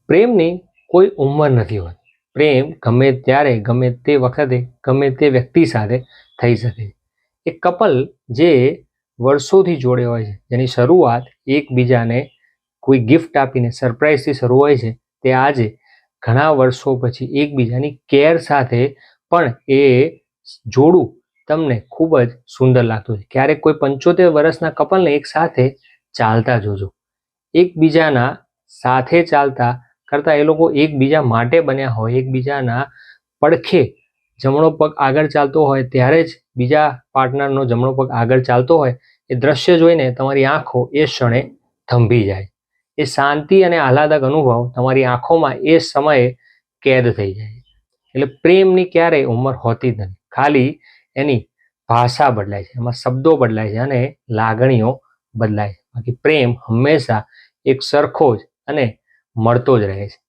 પ્રેમની કોઈ ઉંમર નથી હોતી. પ્રેમ ગમે ત્યારે, ગમે તે વખતે, ગમે તે વ્યક્તિ સાથે થઈ શકે છે. એક કપલ જે વર્ષોથી જોડે હોય છે, જેની શરૂઆત એકબીજાને કોઈ ગિફ્ટ આપીને સરપ્રાઈઝથી શરૂ હોય છે, તે આજે ઘણા વર્ષો પછી એકબીજાની કેર સાથે પણ એ જોડું તમને ખૂબ જ સુંદર લાગતું છે. ક્યારેક કોઈ 75 વર્ષના કપલને એક સાથે ચાલતા જોજો. એકબીજાના સાથે ચાલતા કરતા એ લોકો એકબીજા માટે બન્યા હોય, એકબીજાના પડખે જમણો પગ આગળ ચાલતો હોય ત્યારે જ બીજા પાર્ટનરનો જમણો પગ આગળ ચાલતો હોય, એ દ્રશ્ય જોઈને તમારી આંખો એ ક્ષણે થંભી જાય. એ શાંતિ અને આહલાદક અનુભવ તમારી આંખોમાં એ સમયે કેદ થઈ જાય. એટલે પ્રેમની ક્યારેય ઉંમર હોતી જ નથી. ખાલી એની ભાષા બદલાય છે, એમાં શબ્દો બદલાય છે અને લાગણીઓ બદલાય છે. બાકી પ્રેમ હંમેશા એક સરખો જ અને મળતો જ રહે છે.